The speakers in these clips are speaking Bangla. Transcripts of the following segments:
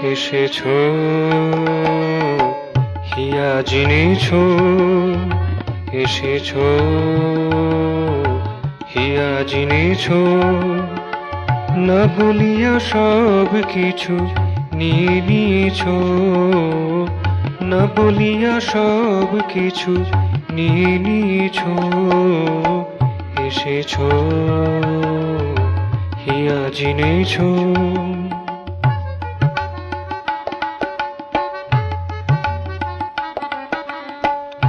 এসেছো হিয়া জিনেছো, এসেছো হিয়া জিনেছো, না বলিয়া সব কিছু নিয়ে নিয়েছো, না বলিয়া সব কিছু নিয়ে নিয়েছো। এসেছো হিয়া জিনেছো।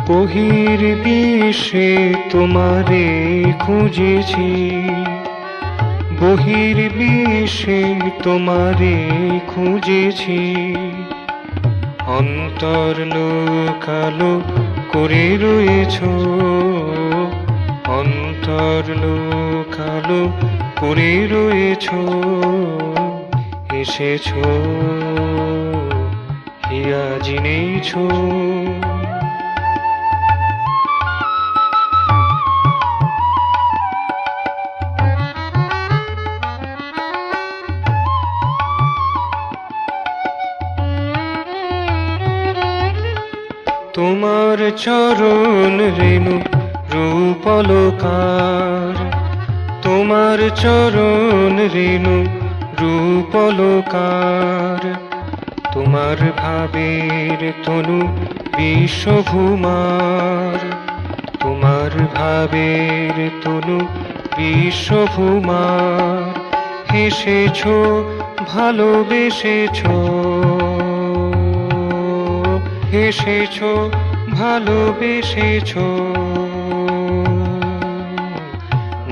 বহির্বিশ্বে তোমারে খুঁজেছি, বহির্বিশ্বে তোমারে খুঁজেছি, অন্তর লুকালো করে রয়েছো, অন্তর লুকালো করে রয়েছো। এসেছো হিয়া জিনেছো। তোমার চরণ রেণু রূপলকার, তোমার চরণ রেণু রূপলকার, তোমার ভাবের তনু বিশ্বভূমার, তোমার ভাবের তনু বিশ্বভূমার। হেসেছো ভালোবেসেছো, এসেছো ভালোবেসেছো,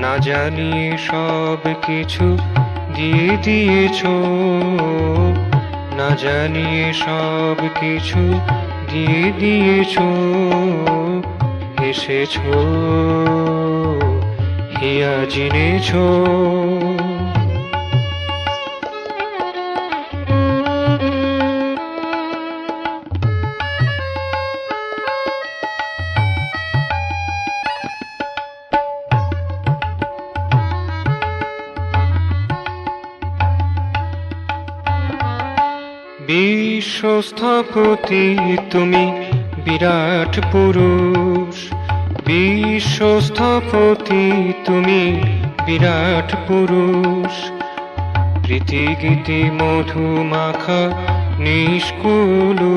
না জানিয়ে সব কিছু দিয়ে দিয়েছো, না জানিয়ে সব কিছু দিয়ে দিয়েছো। এসেছো হিয়া জিনেছো। বিশ্বস্থপতি তুমি বিরাট পুরুষ, বিশ্বস্থপতি তুমি বিরাট পুরুষ। প্রীতিগীতি মধুমাখা নিষ্কুলুষ,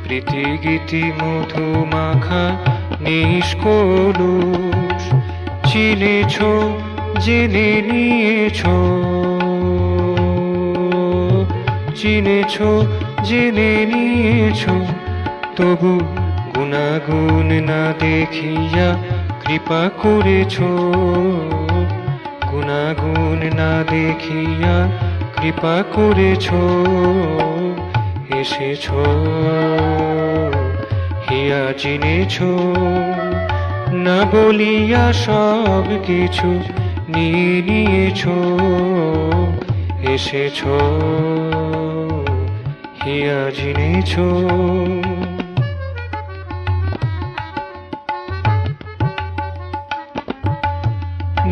প্রীতিগীতি মধুমাখা নিষ্কুলুষ। চিনেছো জেনে নিয়েছো, চিনেছো জেনে নিয়েছো, তবু গুণাগুণ না দেখিয়া কৃপা করেছো, গুণাগুণ না দেখিয়া কৃপা করেছো। এসেছো হিয়া জিনেছো, না বলিয়া সব কিছু নিয়ে নিয়েছো। এসেছো হিয়া জিনেছো।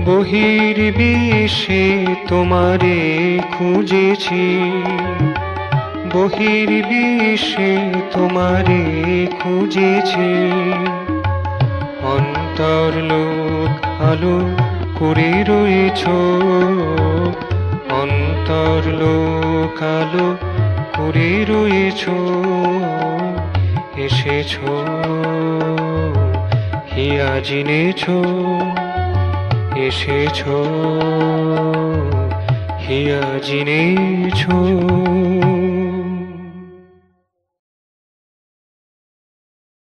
বহির্বিশ্বে তোমারে খুঁজেছি, বহির্বিশ্বে তোমারে খুঁজেছি, অন্তর লোক আলো করে রয়েছো, অন্তর লোক আলো করে রয়েছো। এসেছো হিয়া জিনেছো, এসেছো হিয়া জিনেছো।